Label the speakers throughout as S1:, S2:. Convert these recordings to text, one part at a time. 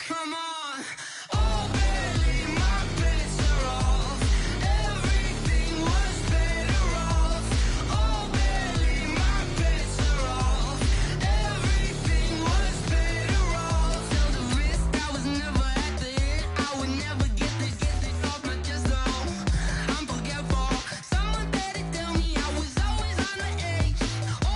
S1: Come on. Oh, barely, my bets are off. Everything was better off. Oh, barely, my bets are off. Everything was better off. Till the risk, I was never at the end. I would never get this off my chest, though. I'm forgetful. Someone better tell me I was always on the edge.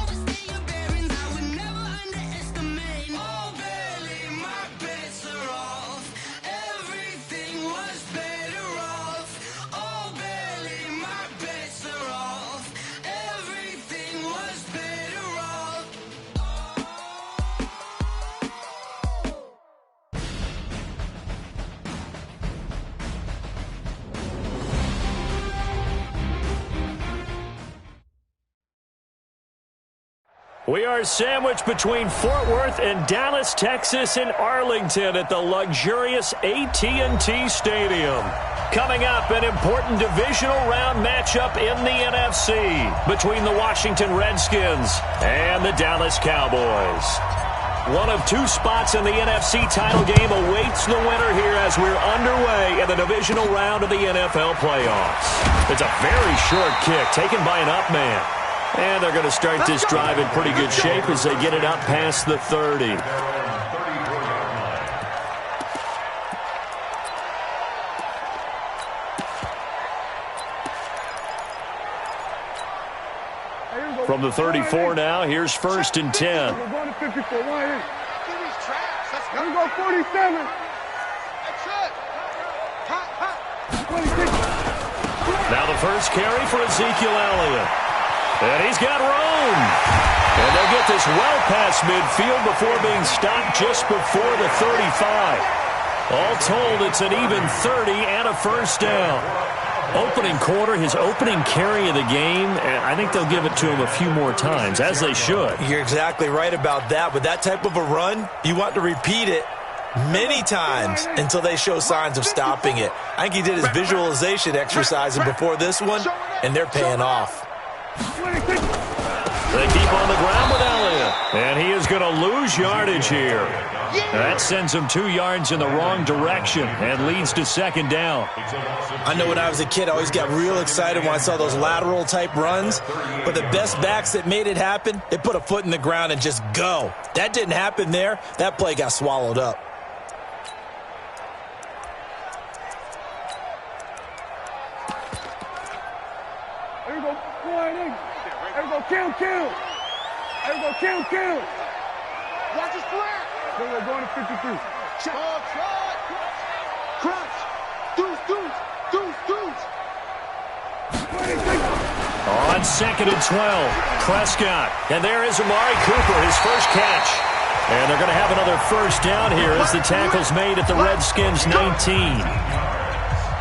S1: Overstay your bearings, I would never underestimate. Oh, barely, my bets are off. Everything was better off. Oh, barely, my bets are off. Everything was better off.
S2: We are sandwiched between Fort Worth and Dallas, Texas, and Arlington at the luxurious AT&T Stadium. Coming up, an important divisional round matchup in the NFC between the Washington Redskins and the Dallas Cowboys. One of two spots in the NFC title game awaits the winner here as we're underway in the divisional round of the NFL playoffs. It's a very short kick taken by an up man. And they're going to start this drive in pretty good shape as they get it up past the 30. From the 34 now, here's 1st and 10.
S3: We're going to 54. Let's go 47.
S2: Now the first carry for Ezekiel Elliott. And he's got room. And they'll get this well past midfield before being stopped just before the 35. All told, it's an even 30 and a first down. Opening quarter, his opening carry of the game, and I think they'll give it to him a few more times, as they should.
S4: You're exactly right about that. With that type of a run, you want to repeat it many times until they show signs of stopping it. I think he did his visualization exercise before this one, and they're paying off.
S2: They keep on the ground with Elliott, and he is going to lose yardage here. That sends him 2 yards in the wrong direction and leads to 2nd down.
S4: I know when I was a kid, I always got real excited when I saw those lateral type runs, but the best backs that made it happen, they put a foot in the ground and just go. That didn't happen there. That play got swallowed up.
S3: There you go. There you go. Kill. There you go. Kill. Watch his flat. We're going to 53. Crunch. Deuce.
S2: On 2nd and 12, Prescott. And there is Amari Cooper, his first catch. And they're going to have another first down here as the tackle's made at the Redskins' 19.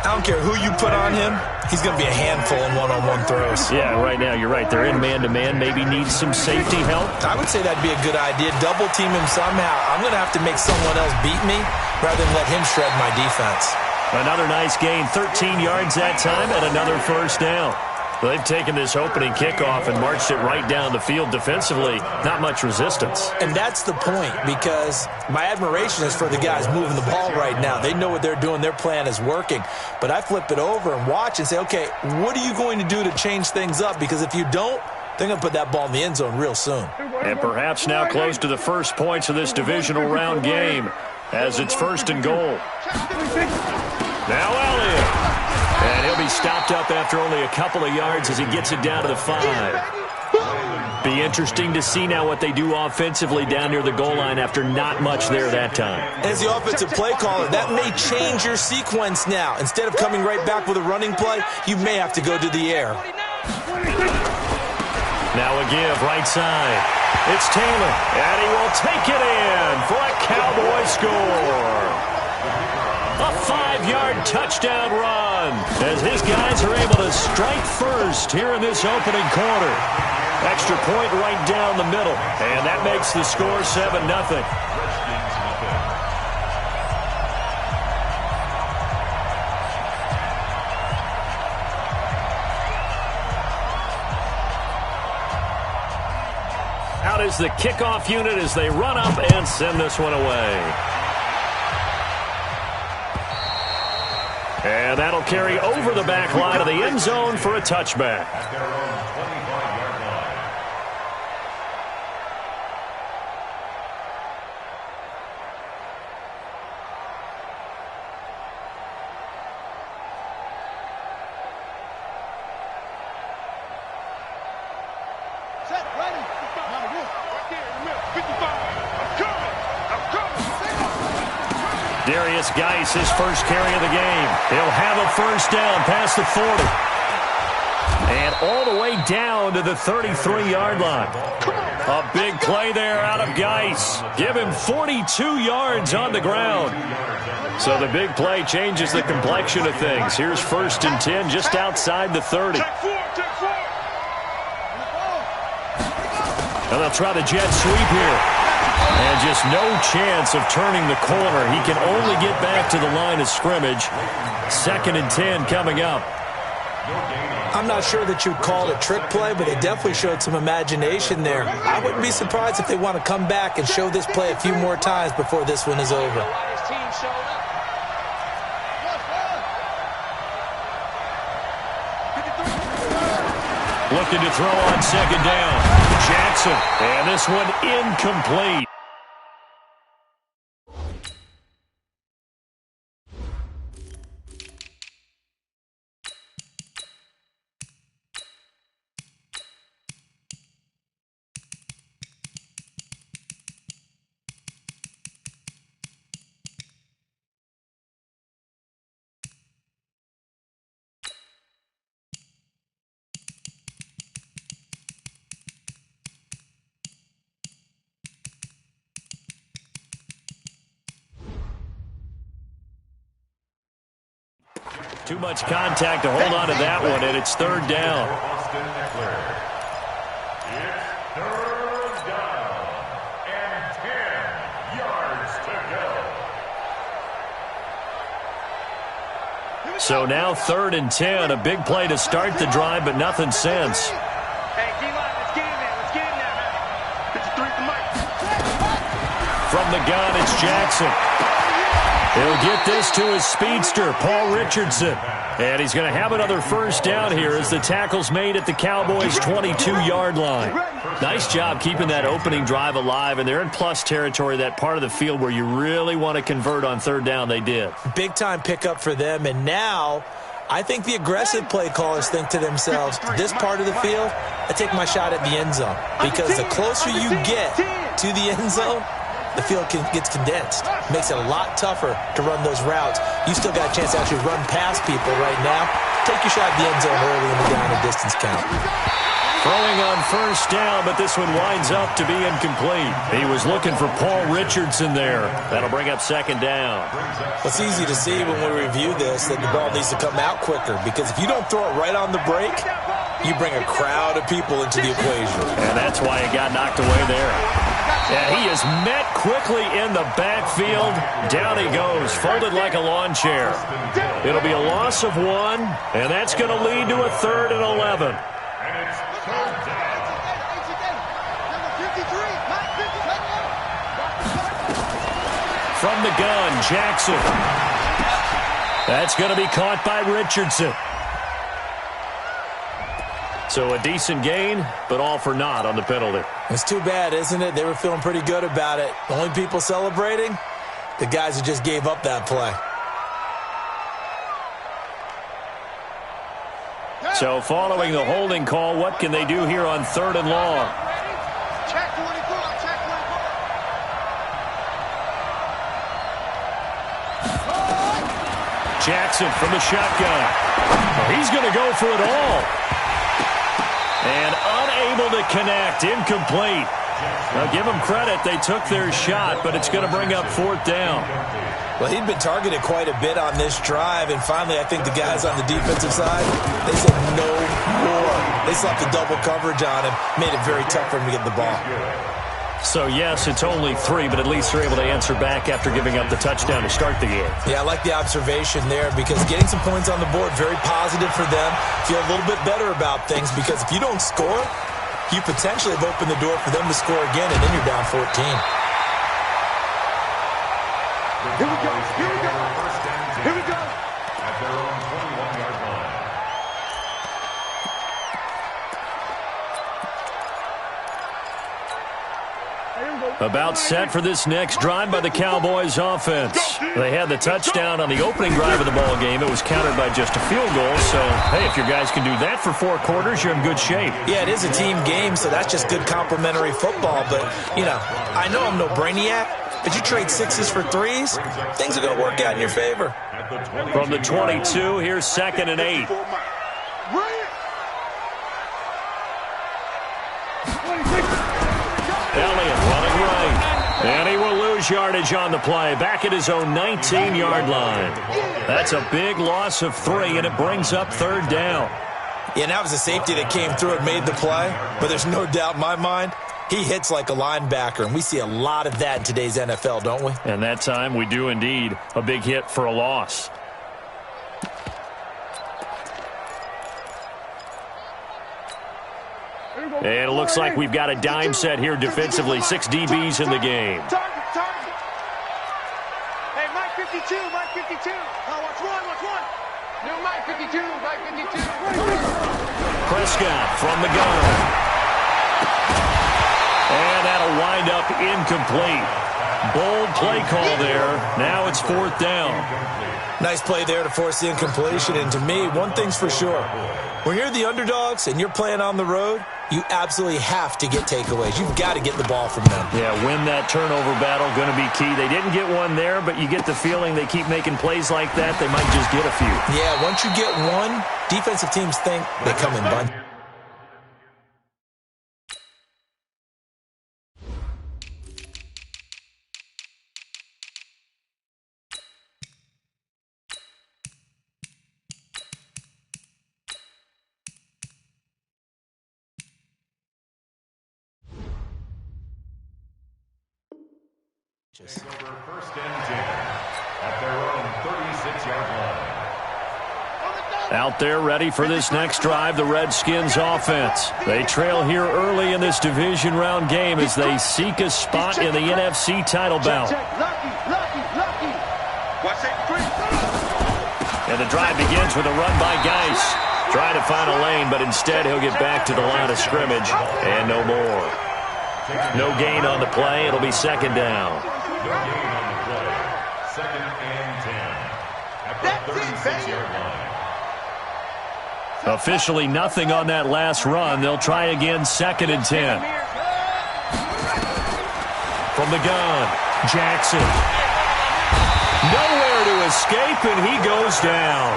S4: I don't care who you put on him, he's going to be a handful in one-on-one throws.
S2: Yeah, right now, you're right. They're in man-to-man. Maybe needs some safety help.
S4: I would say that'd be a good idea. Double team him somehow. I'm going to have to make someone else beat me rather than let him shred my defense.
S2: Another nice gain, 13 yards that time, and another first down. They've taken this opening kickoff and marched it right down the field defensively. Not much resistance.
S4: And that's the point, because my admiration is for the guys moving the ball right now. They know what they're doing. Their plan is working. But I flip it over and watch and say, okay, what are you going to do to change things up? Because if you don't, they're going to put that ball in the end zone real soon.
S2: And perhaps now close to the first points of this divisional round game as it's 1st and goal. Now Elliott. And he'll be stopped up after only a couple of yards as he gets it down to the 5. Be interesting to see now what they do offensively down near the goal line after not much there that time.
S4: As the offensive play caller, that may change your sequence now. Instead of coming right back with a running play, you may have to go to the air.
S2: Now a give, right side. It's Taylor, and he will take it in for a Cowboy score. A 5-yard touchdown run as his guys are able to strike first here in this opening quarter. Extra point right down the middle, and that makes the score 7-0. Out is the kickoff unit as they run up and send this one away. And that'll carry over the back line of the end zone for a touchback.
S5: At their own 25-yard line.
S3: Set, ready. Right there in the middle. 55. I'm coming.
S2: Darius Geis, his first carry of the game. He'll have a first down past the 40. And all the way down to the 33-yard line. A big play there out of Geis. Give him 42 yards on the ground. So the big play changes the complexion of things. Here's 1st and 10 just outside the 30. And they'll try the jet sweep here. And just no chance of turning the corner. He can only get back to the line of scrimmage. 2nd and 10 coming up.
S4: I'm not sure that you'd call it a trick play, but they definitely showed some imagination there. I wouldn't be surprised if they want to come back and show this play a few more times before this one is over.
S2: Looking to throw on 2nd down. Jackson. And this one incomplete. Too much contact to hold on to that one, and it's 3rd down.
S5: Austin Eckler. It's 3rd down and 10 yards to go.
S2: So now 3rd and 10, a big play to start the drive, but nothing since.
S3: Hey, D-line, let's get in there. Let's get in there, man. 53 for Mike.
S2: From the gun, it's Jackson. He'll get this to his speedster, Paul Richardson. And he's going to have another first down here as the tackle's made at the Cowboys' 22-yard line. Nice job keeping that opening drive alive, and they're in plus territory, that part of the field where you really want to convert on 3rd down. They did.
S4: Big-time pickup for them, and now I think the aggressive play callers think to themselves, this part of the field, I take my shot at the end zone. Because the closer you get to the end zone, the field gets condensed. Makes it a lot tougher to run those routes. You still got a chance to actually run past people right now. Take your shot at the end zone early in the down and distance count.
S2: Throwing on 1st down, but this one winds up to be incomplete. He was looking for Paul Richardson there. That'll bring up 2nd down.
S4: It's easy to see when we review this that the ball needs to come out quicker, because if you don't throw it right on the break, you bring a crowd of people into the equation.
S2: And that's why it got knocked away there. And he is met quickly in the backfield. Down he goes, folded like a lawn chair. It'll be a loss of 1, and that's going to lead to a 3rd and 11.
S5: And it's 3rd down.
S2: From the gun, Jackson. That's going to be caught by Richardson. So a decent gain, but all for naught on the penalty.
S4: It's too bad, isn't it? They were feeling pretty good about it. The only people celebrating, the guys who just gave up that play.
S2: So following the holding call, what can they do here on 3rd and long?
S3: Check 24, check 24.
S2: Jackson from the shotgun. Oh, he's going to go for it all. And unable to connect, incomplete. Now give them credit, they took their shot, but it's going to bring up 4th down.
S4: Well, he'd been targeted quite a bit on this drive, and finally I think the guys on the defensive side, they said no more. They slapped the double coverage on him, made it very tough for him to get the ball.
S2: So, yes, it's only 3, but at least they're able to answer back after giving up the touchdown to start the game.
S4: Yeah, I like the observation there, because getting some points on the board, very positive for them. Feel a little bit better about things, because if you don't score, you potentially have opened the door for them to score again, and then you're down 14.
S3: Here we go, here we go, here we go.
S5: At their
S2: About set for this next drive by the Cowboys offense. They had the touchdown on the opening drive of the ball game. It was countered by just a field goal. So, hey, if your guys can do that for 4 quarters, you're in good shape.
S4: Yeah, it is a team game, so that's just good complimentary football. But, you know, I know I'm no brainiac, but you trade 6s for 3s, things are going to work out in your favor.
S2: From the 22, here's 2nd and 8. Elliott running right. And he will lose yardage on the play. Back at his own 19-yard line. That's a big loss of 3, and it brings up 3rd down.
S4: Yeah, and that was a safety that came through and made the play. But there's no doubt in my mind, he hits like a linebacker. And we see a lot of that in today's NFL, don't we?
S2: And that time we do indeed. A big hit for a loss. And it looks like we've got a dime set here defensively. 6 DBs in the game.
S3: Target. Hey, Mike 52, Mike 52. Watch one. No, Mike 52, Mike 52.
S2: Prescott from the gun. And that'll wind up incomplete. Bold play call there. Now it's 4th down.
S4: Nice play there to force the incompletion. And to me, one thing's for sure. When you're the underdogs and you're playing on the road, you absolutely have to get takeaways. You've got to get the ball from them.
S2: Yeah, win that turnover battle, going to be key. They didn't get one there, but you get the feeling they keep making plays like that, they might just get a few.
S4: Yeah, once you get one, defensive teams think they come in bunch.
S5: Take over 1st and 10 at their own 36-yard line.
S2: Out there ready for this next drive, the Redskins offense. They trail here early in this division round game as they seek a spot in the NFC title bout. And the drive begins with a run by Geis. Trying to find a lane, but instead he'll get back to the line of scrimmage and no more. No gain on the play. It'll be 2nd down.
S5: No gain on the play. 2nd and 10 at the 36-yard line.
S2: Officially nothing on that last run. They'll try again 2nd and 10. From the gun, Jackson. Nowhere to escape, and he goes down.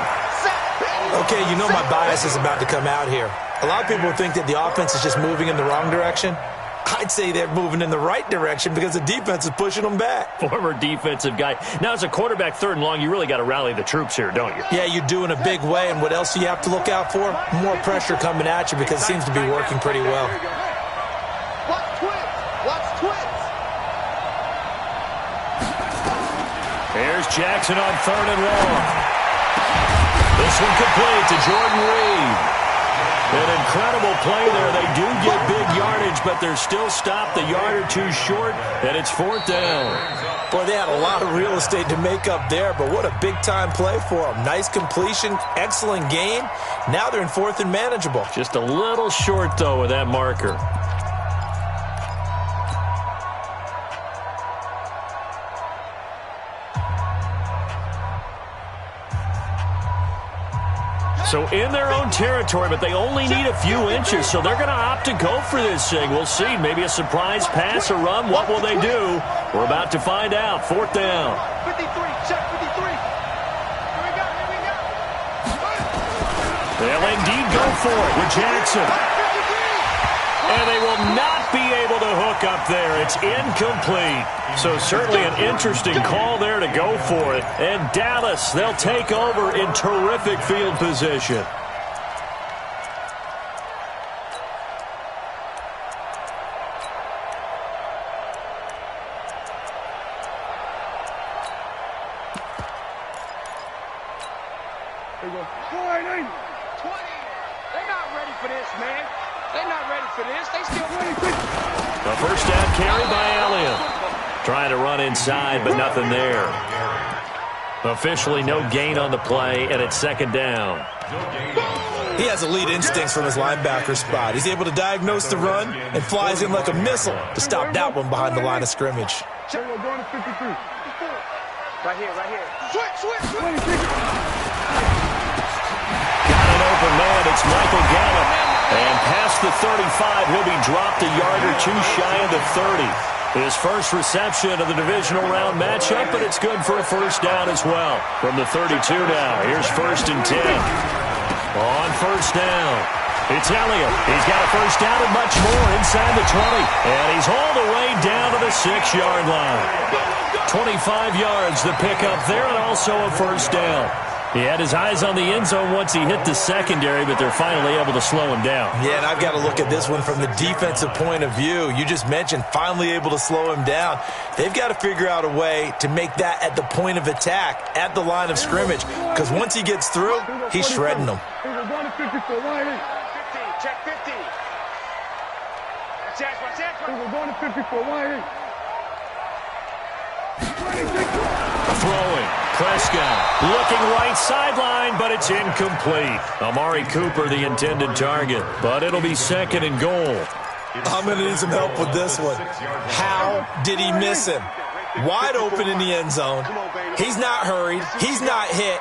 S4: Okay, you know my bias is about to come out here. A lot of people think that the offense is just moving in the wrong direction. I'd say they're moving in the right direction because the defense is pushing them back.
S2: Former defensive guy. Now, as a quarterback 3rd and long, you really got to rally the troops here, don't you?
S4: Yeah, you do in a big way. And what else do you have to look out for? More pressure coming at you because it seems to be working pretty well.
S3: Watch twins.
S2: Here's Jackson on 3rd and long. This one complete to Jordan Reed. An incredible play there. They do get big yardage, but they're still stopped a yard or 2 short, and it's 4th down.
S4: Boy, they had a lot of real estate to make up there, but what a big-time play for them. Nice completion, excellent game. Now they're in 4th and manageable.
S2: Just a little short, though, with that marker. So in their own territory, but they only need a few inches, so they're going to opt to go for this thing. We'll see. Maybe a surprise pass or run. What will they do? We're about to find out. 4th down.
S3: 53, check 53. Here we go.
S2: They'll indeed go for it with Jackson. And they will not be able to hook up there. It's incomplete. So certainly an interesting call there to go for it. And Dallas, they'll take over in terrific field position.
S3: There you go. 20. They're not ready for this, man. They're not ready for this. They still ready.
S2: A 1st down carry by Elliott. Trying to run inside, but nothing there. Officially no gain on the play, and it's 2nd down.
S4: He has elite instincts from his linebacker spot. He's able to diagnose the run and flies in like a missile to stop that one behind the line of scrimmage.
S3: Going to 53.
S6: Right here, right here.
S3: Switch.
S2: Got an open man. It's Michael Gallup. And past the 35, he'll be dropped a yard or two shy of the 30. His first reception of the divisional round matchup, but it's good for a first down as well. From the 32 now, here's 1st and 10. On first down, it's Elliott. He's got a first down and much more inside the 20. And he's all the way down to the 6-yard line. 25 yards the pickup there, and also a first down. He had his eyes on the end zone once he hit the secondary, but they're finally able to slow him down.
S4: Yeah, and I've got to look at this one from the defensive point of view. You just mentioned finally able to slow him down. They've got to figure out a way to make that at the point of attack, at the line of scrimmage, because once he gets through, he's shredding them.
S3: We're going to 54. Line in.
S6: 50, check 50. Watch out.
S3: We're going to 54. Line in. 26.
S2: Throwing. Prescott looking right sideline, but it's incomplete. Amari Cooper, the intended target, but it'll be 2nd and goal.
S4: I'm going to need some help with this one. How did he miss him? Wide open in the end zone. He's not hurried. He's not hit.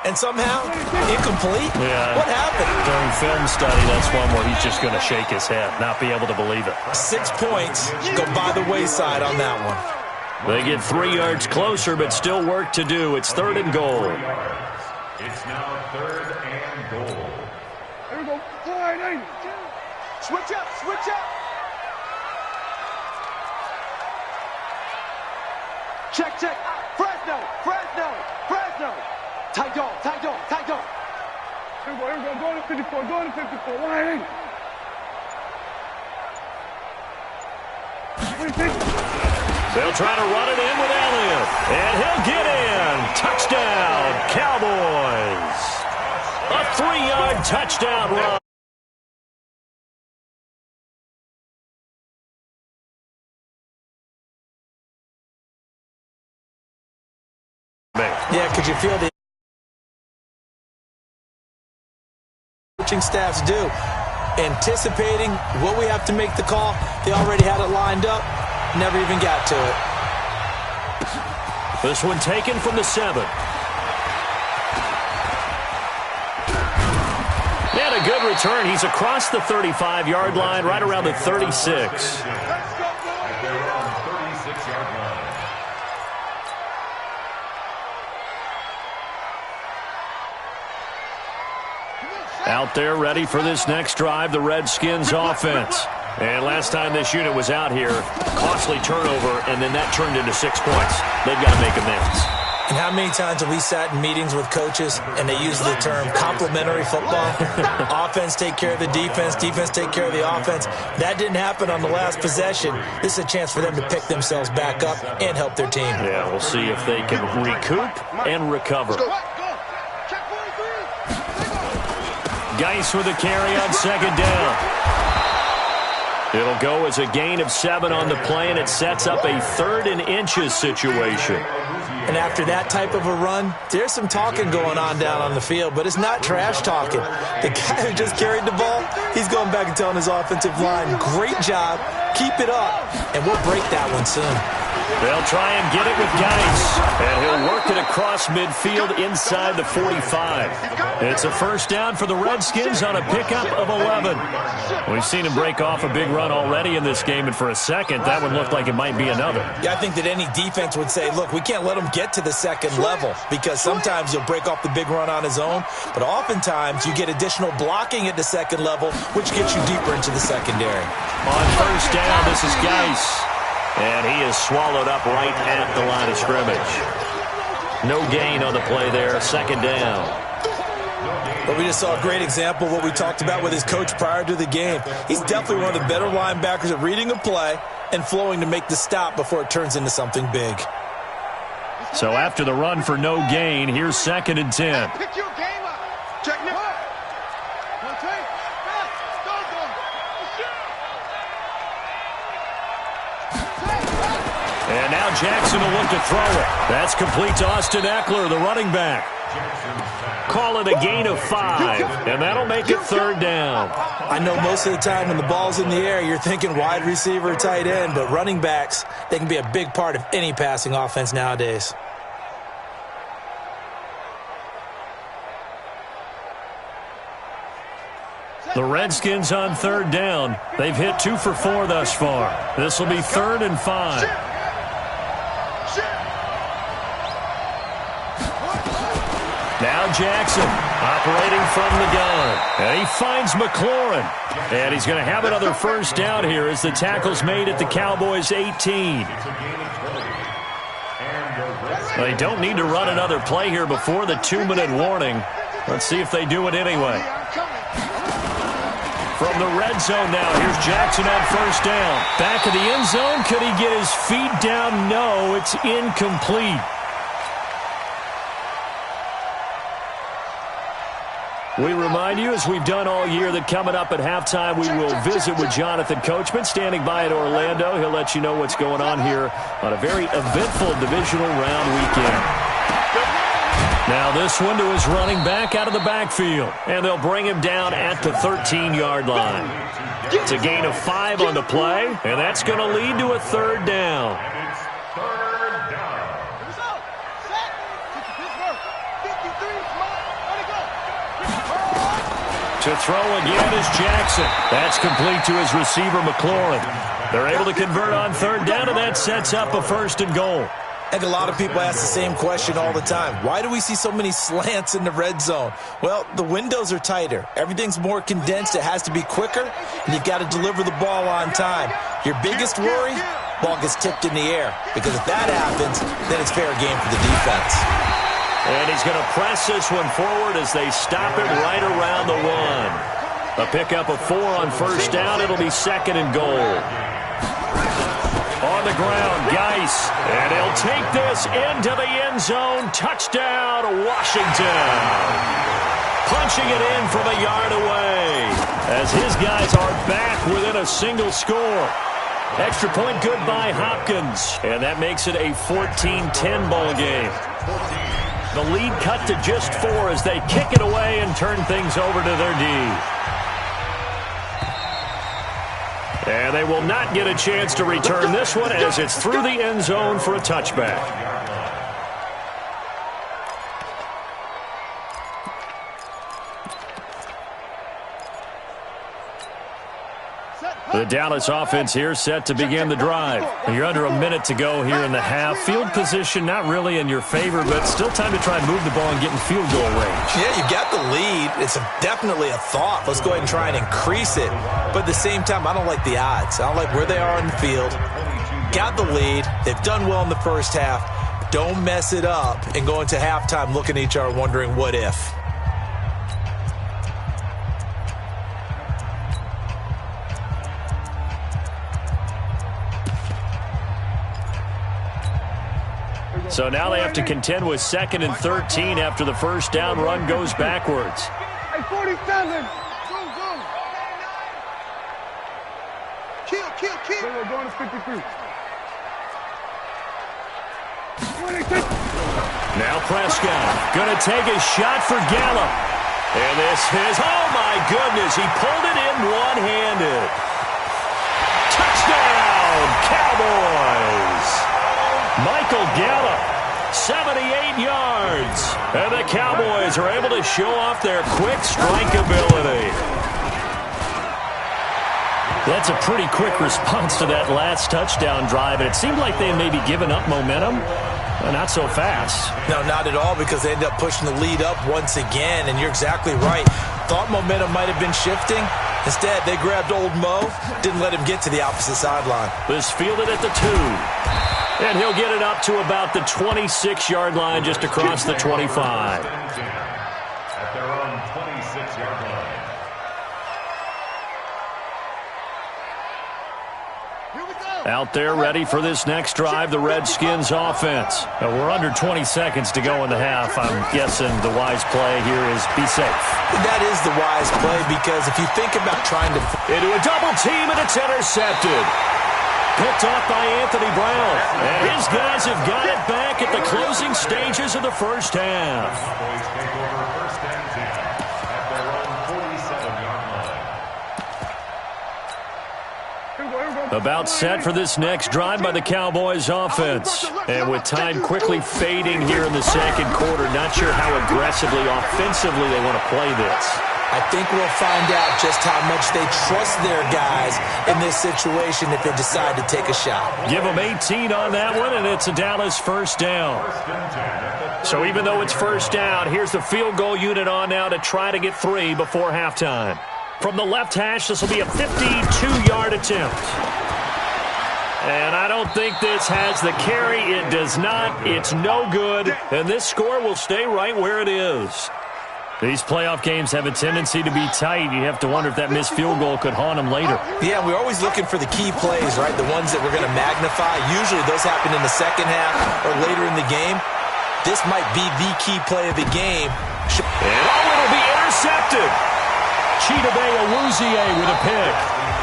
S4: And somehow, incomplete?
S2: Yeah.
S4: What happened?
S2: During film study, that's one where he's just going to shake his head, not be able to believe it.
S4: 6 points go by the wayside on that one.
S2: They get 3 yards closer, but still work to do. It's 3rd and goal.
S5: It's now 3rd and goal.
S3: There we go. Line in.
S6: Switch up. Check. Fresno. Tight dog.
S3: Here we go. Going to 54. Line in. 26.
S2: They'll try to run it in with Elliott, and he'll get in. Touchdown, Cowboys. A 3-yard touchdown run.
S4: Yeah, could you feel the coaching staffs do? Anticipating what we have to make the call. They already had it lined up. Never even got to it.
S2: This one taken from the 7. And a good return. He's across the 35-yard line, right around the 36. Out there ready for this next drive, the Redskins offense. And last time this unit was out here, costly turnover, and then that turned into 6 points. They've got to make amends.
S4: And how many times have we sat in meetings with coaches and they use the term complementary football? Offense take care of the defense, defense take care of the offense. That didn't happen on the last possession. This is a chance for them to pick themselves back up and help their team.
S2: Yeah, we'll see if they can recoup and recover. Geis with a carry on 2nd down. It'll go as a gain of 7 on the play, and it sets up a 3rd and inches situation.
S4: And after that type of a run, there's some talking going on down on the field, but it's not trash talking. The guy who just carried the ball, he's going back and telling his offensive line, great job, keep it up, and we'll break that one soon.
S2: They'll try and get it with Geis, and he'll work it across midfield inside the 45. It's a first down for the Redskins on a pickup of 11. We've seen him break off a big run already in this game, and for a second, that one looked like it might be another.
S4: Yeah, I think that any defense would say, look, we can't let him get to the 2nd level, because sometimes you'll break off the big run on his own, but oftentimes you get additional blocking at the 2nd level, which gets you deeper into the secondary.
S2: On first down, this is Geis. And he is swallowed up right at the line of scrimmage. No gain on the play there, 2nd down.
S4: But we just saw a great example of what we talked about with his coach prior to the game. He's definitely one of the better linebackers at reading a play and flowing to make the stop before it turns into something big.
S2: So after the run for no gain, here's 2nd and 10.
S3: Pick your game up. Check now.
S2: And now Jackson will look to throw it. That's complete to Austin Eckler, the running back. Call it a gain of 5, and that'll make it 3rd down.
S4: I know most of the time when the ball's in the air, you're thinking wide receiver, tight end, but running backs, they can be a big part of any passing offense nowadays.
S2: The Redskins on 3rd down. They've hit 2 for 4 thus far. This will be 3rd and 5. Now Jackson operating from the gun. And he finds McLaurin. And he's going to have another 1st down here as the tackle's made at the Cowboys' 18. They don't need to run another play here before the 2-minute warning. Let's see if they do it anyway. From the red zone now, here's Jackson on 1st down. Back of the end zone. Could he get his feet down? No, it's incomplete. We remind you, as we've done all year, that coming up at halftime, we will visit with Jonathan Coachman, standing by at Orlando. He'll let you know what's going on here on a very eventful divisional round weekend. Now this one to his running back out of the backfield, and they'll bring him down at the 13-yard line. It's a gain of 5 on the play, and that's going to lead to a 3rd down. To throw again is Jackson. That's complete to his receiver, McLaurin. They're able to convert on 3rd down, and that sets up a 1st and goal.
S4: I think a lot of people ask the same question all the time. Why do we see so many slants in the red zone? Well, the windows are tighter. Everything's more condensed. It has to be quicker, and you've got to deliver the ball on time. Your biggest worry, ball gets tipped in the air, because if that happens, then it's fair game for the defense.
S2: And he's going to press this one forward as they stop it right around the 1. A pickup of 4 on 1st down. It'll be 2nd and goal. On the ground, Geis. And he'll take this into the end zone. Touchdown, Washington. Punching it in from a yard away as his guys are back within a single score. Extra point good by Hopkins. And that makes it a 14-10 ball game. The lead cut to just 4 as they kick it away and turn things over to their D. And they will not get a chance to return this one as it's through the end zone for a touchback. The Dallas offense here set to begin the drive. You're under a minute to go here in the half. Field position not really in your favor, but still time to try and move the ball and get in field goal range.
S4: Yeah, you've got the lead. It's definitely a thought. Let's go ahead and try and increase it. But at the same time, I don't like the odds. I don't like where they are in the field. Got the lead. They've done well in the first half. Don't mess it up and go into halftime looking at each other wondering what if.
S2: So now they have to contend with 2nd and 13 after the 1st down run goes backwards.
S3: Hey, 47. Go. Kill. We're going to 53.
S2: Now Prescott going to take a shot for Gallup. And this is, oh my goodness, he pulled it in one-handed. Touchdown, Cowboys. Michael Gallup, 78 yards. And the Cowboys are able to show off their quick strike ability. That's a pretty quick response to that last touchdown drive. And it seemed like they had maybe given up momentum. Not so fast.
S4: No, not at all, because they ended up pushing the lead up once again. And you're exactly right. Thought momentum might have been shifting. Instead, they grabbed old Mo, didn't let him get to the opposite sideline.
S2: This fielded at the 2. And he'll get it up to about the 26-yard line, just across the 25.
S5: At their own 26-yard line.
S2: Out there ready for this next drive, the Redskins offense. We're under 20 seconds to go in the half. I'm guessing the wise play here is be safe.
S4: That is the wise play, because if you think about trying to...
S2: Into a double team, and it's intercepted. picked off by Anthony Brown. And his guys have got it back at the closing stages of the first half.
S5: Cowboys take over first and 10 at their own 47-yard line.
S2: About set for this next drive by the Cowboys offense. And with time quickly fading here in the second quarter, not sure how aggressively, offensively they want to play this.
S4: I think we'll find out just how much they trust their guys in this situation if they decide to take a shot.
S2: Give them 18 on that one, and it's a Dallas first down. So even though it's first down, here's the field goal unit on now to try to get 3 before halftime. From the left hash, this will be a 52-yard attempt. And I don't think this has the carry. It does not. It's no good. And this score will stay right where it is. These playoff games have a tendency to be tight. You have to wonder if that missed field goal could haunt them later.
S4: Yeah, we're always looking for the key plays, right? The ones that we're going to magnify. Usually those happen in the second half or later in the game. This might be the key play of the game.
S2: And it'll be intercepted. Chidobe Awuzie with a pick.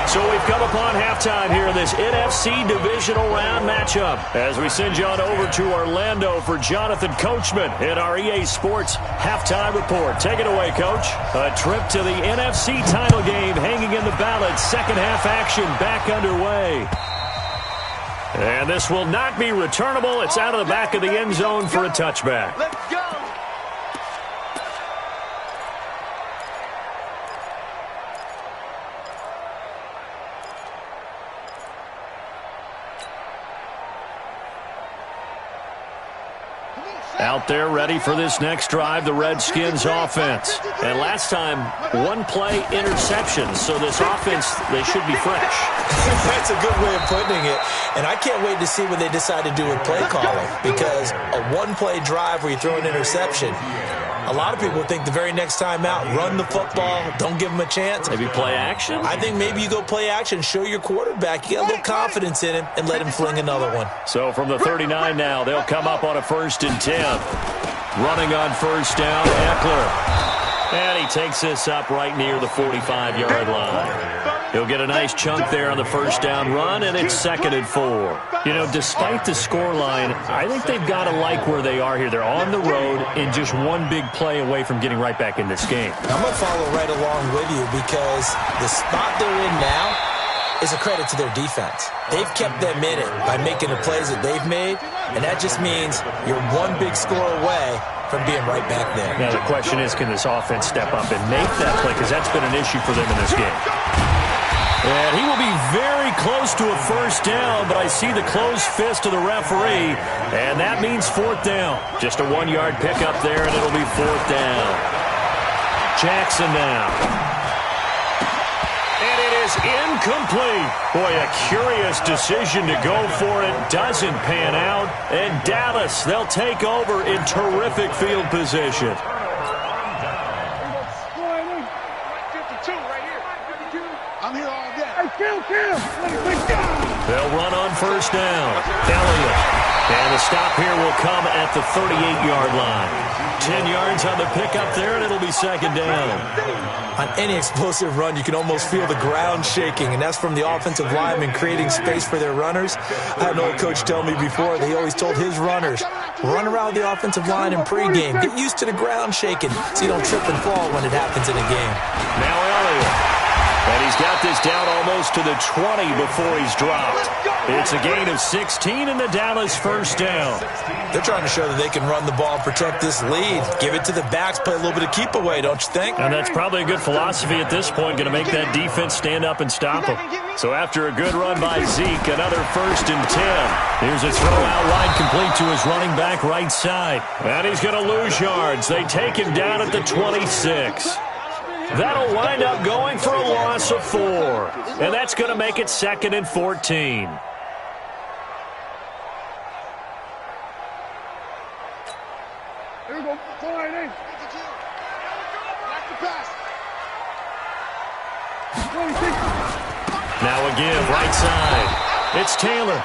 S2: So we've come upon halftime here in this NFC Divisional Round matchup as we send you on over to Orlando for Jonathan Coachman in our EA Sports Halftime Report. Take it away, Coach. A trip to the NFC title game hanging in the balance. Second half action back underway. And this will not be returnable. It's out of the back of the end zone for a touchback.
S6: Let's go.
S2: Out there ready for this next drive, the Redskins offense. And last time, one-play interception. So this offense, they should be fresh.
S4: That's a good way of putting it. And I can't wait to see what they decide to do with play calling. Because a one-play drive where you throw an interception, a lot of people think the very next time out, run the football, don't give them a chance.
S2: Maybe play action?
S4: I think maybe you go play action, show your quarterback, you get a little confidence in him, and let him fling another one.
S2: So from the 39 now, they'll come up on a 1st and 10. Running on first down, Eckler. And he takes this up right near the 45-yard line. He'll get a nice chunk there on the first down run, and it's 2nd and 4. You know, despite the scoreline, I think they've got to like where they are here. They're on the road and just one big play away from getting right back in this game.
S4: I'm going to follow right along with you because the spot they're in now is a credit to their defense. They've kept them in it by making the plays that they've made, and that just means you're one big score away from being right back there.
S2: Now the question is, can this offense step up and make that play? Because that's been an issue for them in this game. And he will be very close to a first down, but I see the closed fist of the referee, and that means 4th down. Just a 1-yard pickup there, and it'll be 4th down. Jackson now. And it is incomplete. Boy, a curious decision to go for it. Doesn't pan out. And Dallas, they'll take over in terrific field position.
S6: 52 right here. I'm here all day.
S3: Hey, kill.
S2: They'll run on first down. Elliott. And the stop here will come at the 38-yard line. 10 yards on the pickup there, and it'll be 2nd down.
S4: On any explosive run, you can almost feel the ground shaking, and that's from the offensive linemen creating space for their runners. I had an old coach tell me before that he always told his runners, run around the offensive line in pregame. Get used to the ground shaking so you don't trip and fall when it happens in a game.
S2: Now Elliott. And he's got this down almost to the 20 before he's dropped. It's a gain of 16 in the Dallas first down.
S4: They're trying to show that they can run the ball and protect this lead. Give it to the backs, play a little bit of keep away, don't you think?
S2: And that's probably a good philosophy at this point, going to make that defense stand up and stop them. So after a good run by Zeke, another 1st and 10. Here's a throw out wide complete to his running back right side. And he's going to lose yards. They take him down at the 26. That'll wind up going for a loss of 4. And that's going to make it 2nd and 14.
S3: Here we go. Flying in.
S2: Now a give, right side. It's Taylor.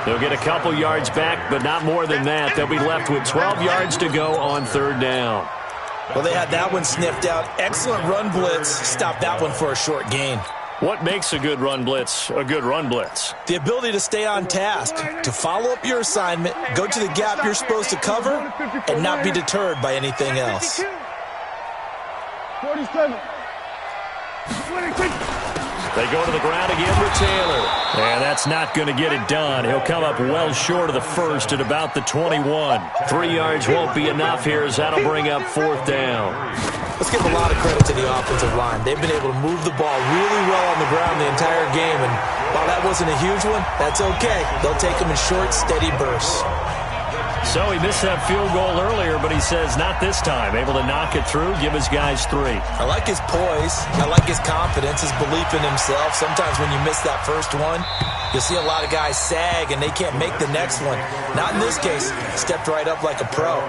S2: They'll get a couple yards back, but not more than that. They'll be left with 12 yards to go on 3rd down.
S4: Well, they had that one sniffed out. Excellent run blitz. Stopped that one for a short gain.
S2: What makes a good run blitz a good run blitz?
S4: The ability to stay on task, to follow up your assignment, go to the gap you're supposed to cover, and not be deterred by anything else.
S3: 47.
S2: They go to the ground again with Taylor. And that's not going to get it done. He'll come up well short of the first at about the 21. 3 yards won't be enough here as that'll bring up 4th down.
S4: Let's give a lot of credit to the offensive line. They've been able to move the ball really well on the ground the entire game. And while that wasn't a huge one, that's okay. They'll take them in short, steady bursts.
S2: So he missed that field goal earlier, but he says not this time. Able to knock it through, give his guys 3.
S4: I like his poise. I like his confidence, his belief in himself. Sometimes when you miss that first one, you'll see a lot of guys sag and they can't make the next one. Not in this case. Stepped right up like a pro.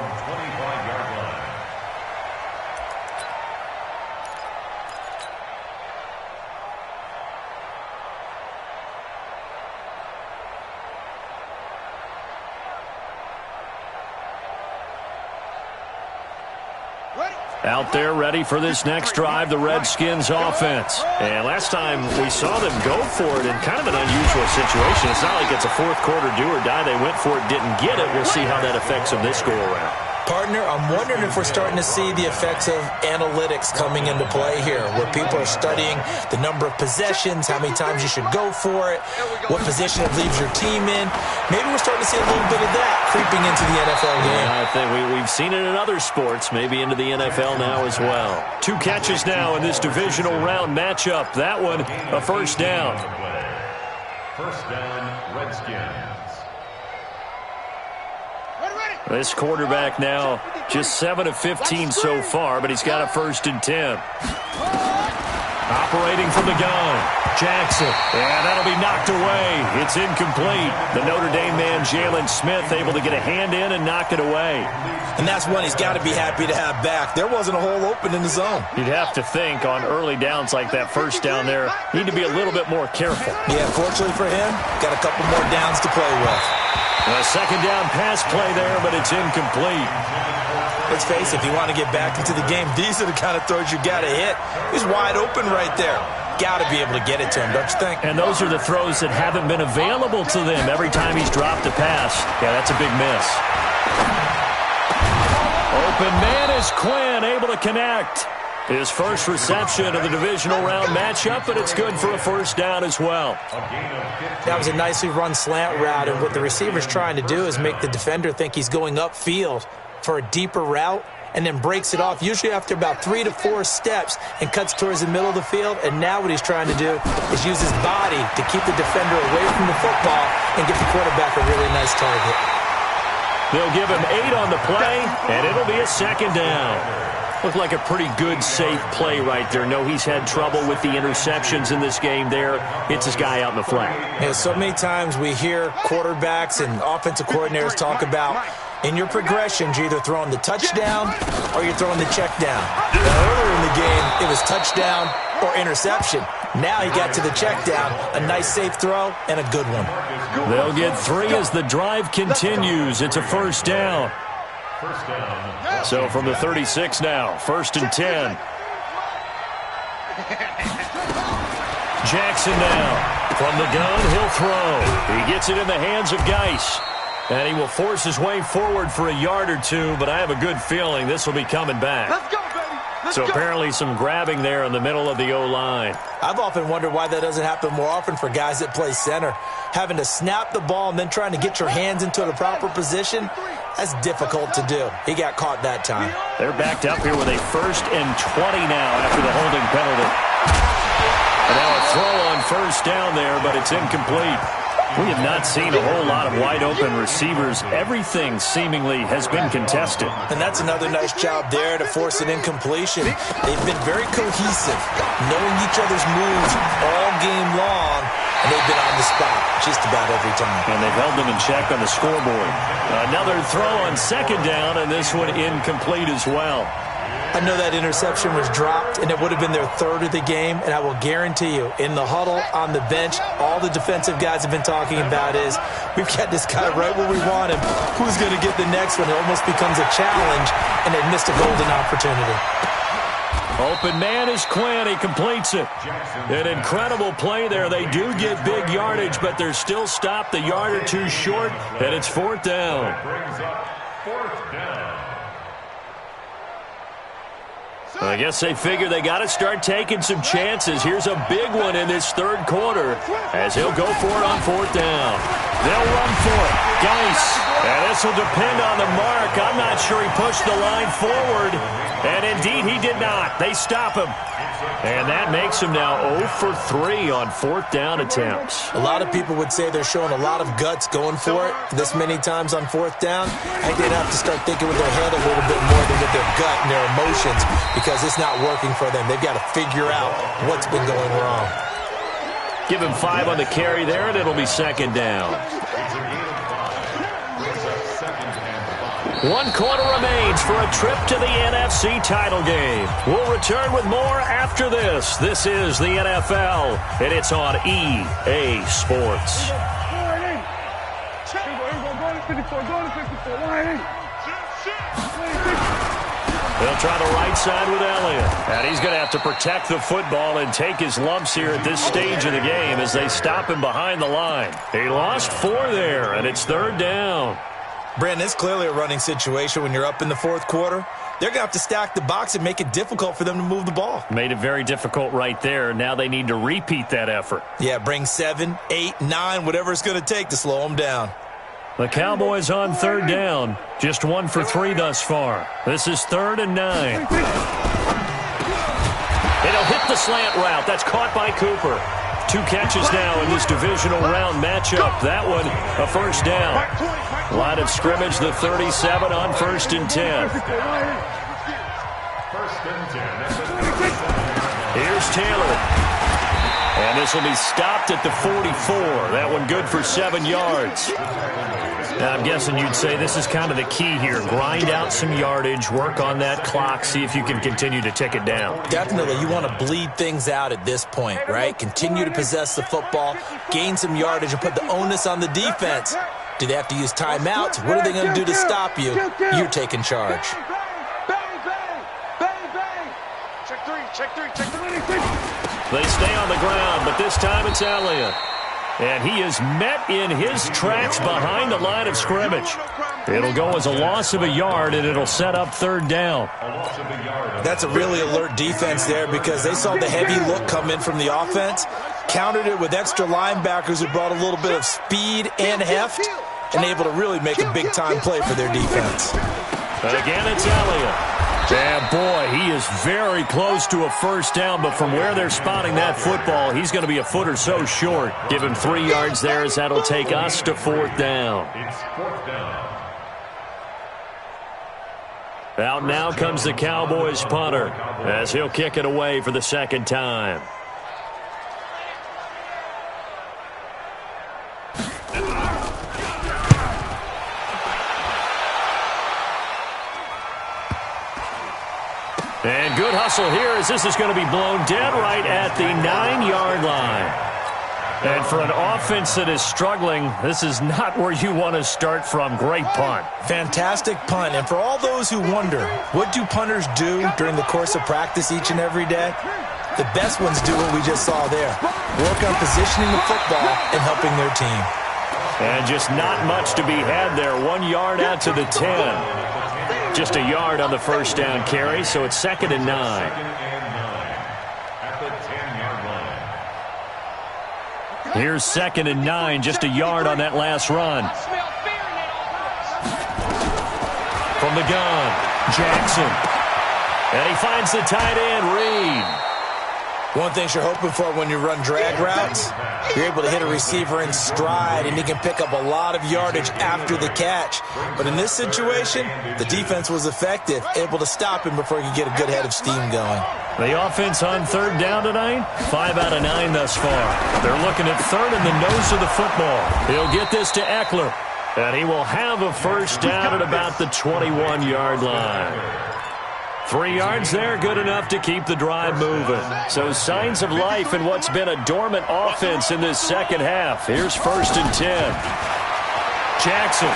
S2: Out there ready for this next drive, the Redskins offense. And last time we saw them go for it in kind of an unusual situation. It's not like it's a fourth quarter do or die. They went for it, didn't get it. We'll see how that affects them this go-around.
S4: Partner, I'm wondering if we're starting to see the effects of analytics coming into play here, where people are studying the number of possessions, how many times you should go for it, what position it leaves your team in. Maybe we're starting to see a little bit of that creeping into the NFL game.
S2: Yeah, I think we've seen it in other sports, maybe into the NFL now as well. 2 catches now in this divisional round matchup. That one, a first down.
S5: First down, Redskins.
S2: This quarterback now just 7 of 15 so far, but he's got a 1st and 10. Operating from the gun, Jackson, and that'll be knocked away. It's incomplete. The Notre Dame man, Jalen Smith, able to get a hand in and knock it away.
S4: And that's one he's got to be happy to have back. There wasn't a hole open in the zone.
S2: You'd have to think on early downs like that first down there, need to be a little bit more careful.
S4: Yeah, fortunately for him, got a couple more downs to play with.
S2: A second down pass play there, but it's incomplete.
S4: Let's face it, if you want to get back into the game, these are the kind of throws you got to hit. He's wide open right there. Got to be able to get it to him, don't you think?
S2: And those are the throws that haven't been available to them every time he's dropped a pass. Yeah, that's a big miss. Open man is Quinn, able to connect. His first reception of the divisional round matchup, but it's good for a first down as well.
S4: That was a nicely run slant route, and what the receiver's trying to do is make the defender think he's going upfield for a deeper route, and then breaks it off, usually after about 3 to 4 steps, and cuts towards the middle of the field. And now what he's trying to do is use his body to keep the defender away from the football and give the quarterback a really nice target.
S2: They'll give him 8 on the play, and it'll be a second down. Looked like a pretty good, safe play right there. No, he's had trouble with the interceptions in this game there. Hits his guy out in the flat.
S4: Yeah, so many times we hear quarterbacks and offensive coordinators talk about in your progressions, you're either throwing the touchdown or you're throwing the check down. Now, earlier in the game, it was touchdown or interception. Now he got to the check down, a nice safe throw, and a good one.
S2: They'll get 3 as the drive continues. It's a first down. So from the 36 now, 1st and 10. Jackson now. From the gun, he'll throw. He gets it in the hands of Geis. And he will force his way forward for a yard or 2, but I have a good feeling this will be coming back.
S6: Let's go, baby.
S2: So apparently some grabbing there in the middle of the O-line.
S4: I've often wondered why that doesn't happen more often for guys that play center. Having to snap the ball and then trying to get your hands into the proper position, that's difficult to do. He got caught that time.
S2: They're backed up here with a 1st and 20 now after the holding penalty. And now a throw on first down there, but it's incomplete. We have not seen a whole lot of wide-open receivers. Everything seemingly has been contested.
S4: And that's another nice job there to force an incompletion. They've been very cohesive, knowing each other's moves all game long, and they've been on the spot just about every time.
S2: And they've held them in check on the scoreboard. Another throw on second down, and this one incomplete as well.
S4: I know that interception was dropped, and it would have been their 3rd of the game, and I will guarantee you, in the huddle, on the bench, all the defensive guys have been talking about is, we've got this guy right where we want him. Who's going to get the next one? It almost becomes a challenge, and they missed a golden opportunity.
S2: Open man is Quinn. He completes it. An incredible play there. They do get big yardage, but they're still stopped the yard or two short, and it's 4th down.
S5: Brings up 4th down.
S2: I guess they figure they got to start taking some chances. Here's a big one in this 3rd quarter as he'll go for it on 4th down. They'll run for it. Geis. And this will depend on the mark. I'm not sure he pushed the line forward. And indeed, he did not. They stop him. And that makes him now 0 for 3 on 4th down attempts.
S4: A lot of people would say they're showing a lot of guts going for it this many times on 4th down. I think they'd have to start thinking with their head a little bit more than with their gut and their emotions because it's not working for them. They've got to figure out what's been going wrong.
S2: Give him 5 on the carry there, and it'll be 2nd down. 1 quarter remains for a trip to the NFC title game. We'll return with more after this. This is the NFL, and it's on EA Sports. They'll try the right side with Elliott. And he's going to have to protect the football and take his lumps here at this stage of the game as they stop him behind the line. He lost 4 there, and it's 3rd down.
S4: Brandon, it's clearly a running situation when you're up in the 4th quarter. They're going to have to stack the box and make it difficult for them to move the ball.
S2: Made it very difficult right there. Now they need to repeat that effort.
S4: Yeah, bring 7, 8, 9, whatever it's going to take to slow them down.
S2: The Cowboys on 3rd down. Just 1 for 3 thus far. This is 3rd and 9. It'll hit the slant route. That's caught by Cooper. 2 catches now in this divisional round matchup. That one, a 1st down. Line of scrimmage, the 37 on 1st and 10.
S5: 1st and 10.
S2: Here's Taylor. And this will be stopped at the 44. That one good for 7 yards. Now, I'm guessing you'd say this is kind of the key here. Grind out some yardage, work on that clock, see if you can continue to tick it down.
S4: Definitely. You want to bleed things out at this point, right? Continue to possess the football, gain some yardage, and put the onus on the defense. Do they have to use timeouts? What are they going to do to stop you? You're taking charge.
S2: They stay on the ground, but this time it's Elliott. And he is met in his tracks behind the line of scrimmage. It'll go as a loss of a yard, and it'll set up 3rd down.
S4: That's a really alert defense there because they saw the heavy look come in from the offense, countered it with extra linebackers who brought a little bit of speed and heft, and able to really make a big-time play for their defense.
S2: But again, it's Elliott. And boy, he is very close to a 1st down, but from where they're spotting that football, he's going to be a foot or so short. Give him 3 yards there as that'll take us to 4th down.
S5: It's 4th down.
S2: Out now comes the Cowboys punter as he'll kick it away for the 2nd time. And good hustle here as this is going to be blown dead right at the 9-yard line. And for an offense that is struggling, this is not where you want to start from. Great punt.
S4: Fantastic punt. And for all those who wonder, what do punters do during the course of practice each and every day? The best ones do what we just saw there. Work on positioning the football and helping their team.
S2: And just not much to be had there. 1 yard out to the 10. Just a yard on the 1st down carry, so it's 2nd and 9.
S5: At the 10-yard line.
S2: Here's 2nd and 9, just a yard on that last run. From the gun, Jackson. And he finds the tight end, Reed.
S4: One thing you're hoping for when you run drag routes, you're able to hit a receiver in stride, and he can pick up a lot of yardage after the catch. But in this situation, the defense was effective, able to stop him before he could get a good head of steam going.
S2: The offense on 3rd down tonight, 5 out of 9 thus far. They're looking at 3rd in the nose of the football. He'll get this to Eckler, and he will have a 1st down at about the 21-yard line. 3 yards there, good enough to keep the drive moving. So signs of life in what's been a dormant offense in this 2nd half. Here's 1st and 10. Jackson.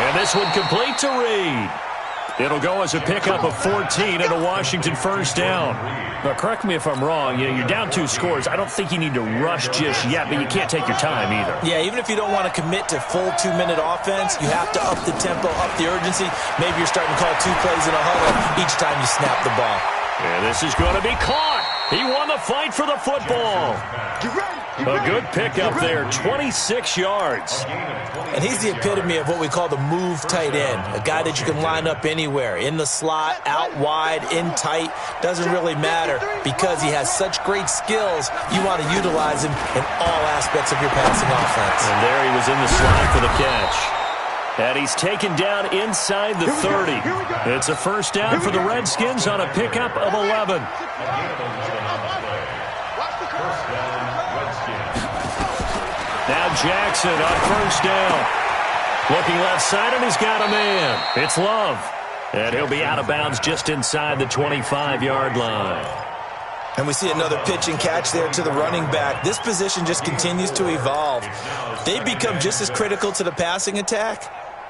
S2: And this one complete to Reed. It'll go as a pickup of 14 and a Washington first down. Now, correct me if I'm wrong. You're down 2 scores. I don't think you need to rush just yet, but you can't take your time either.
S4: Yeah, even if you don't want to commit to full 2-minute offense, you have to up the tempo, up the urgency. Maybe you're starting to call 2 plays in a huddle each time you snap the ball.
S2: And this is going to be caught. He won the fight for the football. A good pickup there, 26 yards.
S4: And he's the epitome of what we call the move tight end, a guy that you can line up anywhere, in the slot, out wide, in tight, doesn't really matter because he has such great skills. You want to utilize him in all aspects of your passing offense.
S2: And there he was in the slot for the catch. And he's taken down inside the 30. It's a first down for the Redskins on a pickup of 11. Now Jackson on first down. Looking left side, and he's got a man. It's Love. And he'll be out of bounds just inside the 25-yard line.
S4: And we see another pitch and catch there to the running back. This position just continues to evolve. They become just as critical to the passing attack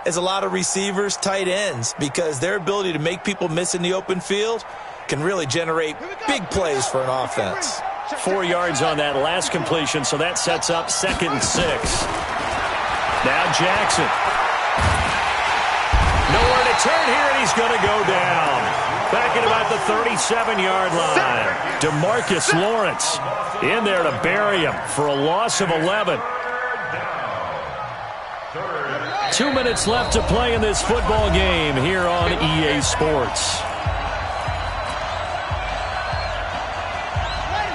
S4: as a lot of receivers, tight ends, because their ability to make people miss in the open field can really generate big plays for an offense.
S2: 4 yards on that last completion, so that sets up 2nd and 6. Now Jackson. Nowhere to turn here, and he's going to go down. Back at about the 37-yard line. DeMarcus Lawrence in there to bury him for a loss of 11. 2 minutes left to play in this football game here on EA Sports.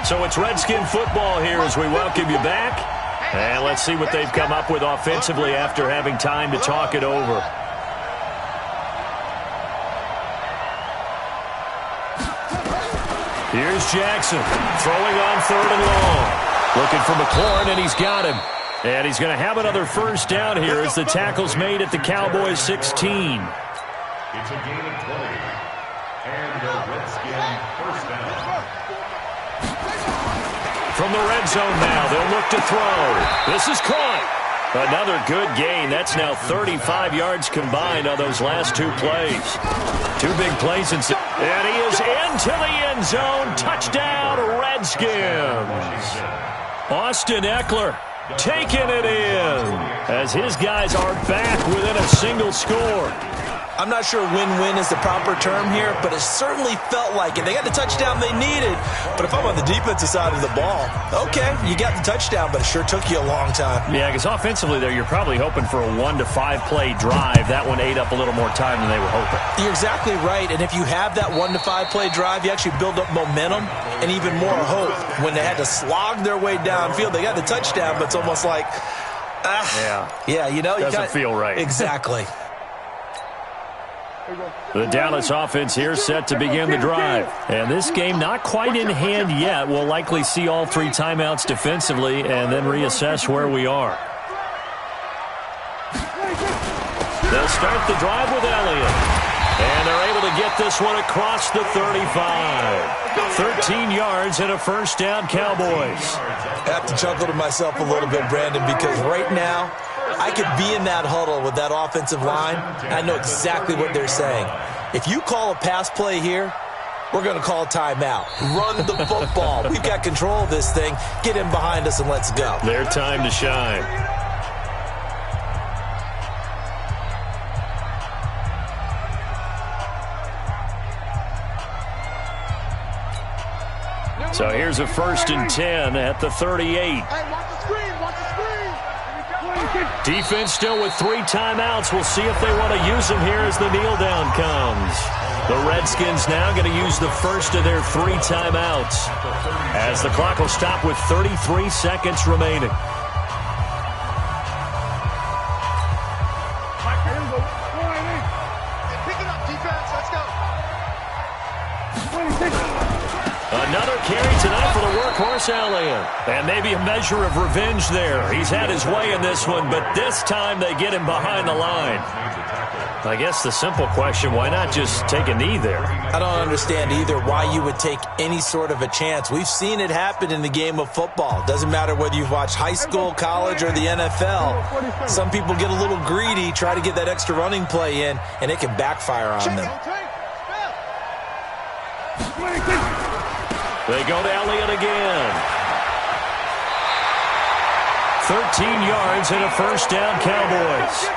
S2: So it's Redskin football here as we welcome you back. And let's see what they've come up with offensively after having time to talk it over. Here's Jackson throwing on 3rd and long. Looking for McLaurin, and he's got him. And he's going to have another first down here as the tackle's made at the Cowboys 16.
S5: It's a gain of 20. And the Redskin first down.
S2: From the red zone now, they'll look to throw. This is caught. Another good gain. That's now 35 yards combined on those last 2 plays. 2 big plays. And he is into the end zone. Touchdown, Redskins. Austin Eckler taking it in as his guys are back within a single score.
S4: I'm not sure win-win is the proper term here, but it certainly felt like it. They got the touchdown they needed, but if I'm on the defensive side of the ball, okay, you got the touchdown, but it sure took you a long time.
S2: Yeah, because offensively there, you're probably hoping for a 1 to 5 play drive. That one ate up a little more time than they were hoping.
S4: You're exactly right, and if you have that 1 to 5 play drive, you actually build up momentum and even more hope. When they had to slog their way downfield, they got the touchdown, but it's almost like, yeah, you know,
S2: doesn't feel right.
S4: Exactly.
S2: The Dallas offense here set to begin the drive. And this game not quite in hand yet. We'll likely see all 3 timeouts defensively and then reassess where we are. They'll start the drive with Elliott. And they're able to get this one across the 35. 13 yards and a first down, Cowboys.
S4: I have to chuckle to myself a little bit, Brandon, because right now I could be in that huddle with that offensive line. I know exactly what they're saying. If you call a pass play here, we're going to call a timeout. Run the football. We've got control of this thing. Get in behind us and let's go.
S2: Their time to shine. So here's a 1st and 10 at the 38. Defense still with 3 timeouts. We'll see if they want to use them here as the kneel down comes. The Redskins now going to use the first of their 3 timeouts as the clock will stop with 33 seconds remaining. Another carry tonight for the work course, Elliott. And maybe a measure of revenge there. He's had his way in this one, but this time they get him behind the line. I guess the simple question, why not just take a knee there?
S4: I don't understand either why you would take any sort of a chance. We've seen it happen in the game of football. Doesn't matter whether you've watched high school, college, or the NFL. Some people get a little greedy, try to get that extra running play in, and it can backfire on them.
S2: They go to Elliott again. 13 yards and a first down, Cowboys.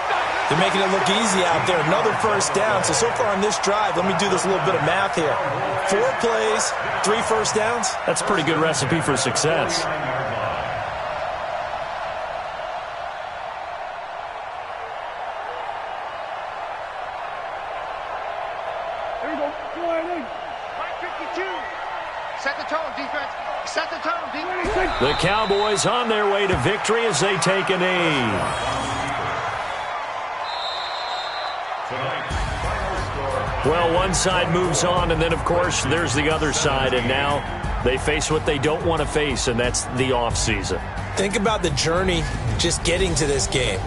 S4: They're making it look easy out there. Another first down. So far on this drive, let me do this little bit of math here. 4 plays, 3 first downs.
S2: That's a pretty good recipe for success.
S3: There you go. Sliding.
S6: 52. Set the tone, defense. Set the tone, defense.
S2: The Cowboys on their way to victory as they take a knee. Well, one side moves on, and then, of course, there's the other side, and now they face what they don't want to face, and that's the offseason.
S4: Think about the journey just getting to this game.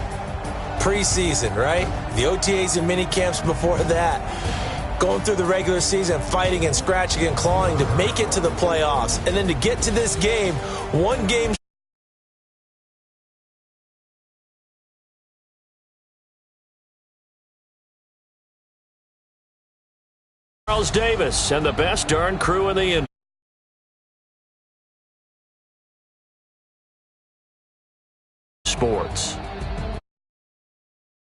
S4: Preseason, right? The OTAs and mini camps before that. Going through the regular season, fighting and scratching and clawing to make it to the playoffs. And then to get to this game, one game.
S2: Charles Davis and the best darn crew in the sports.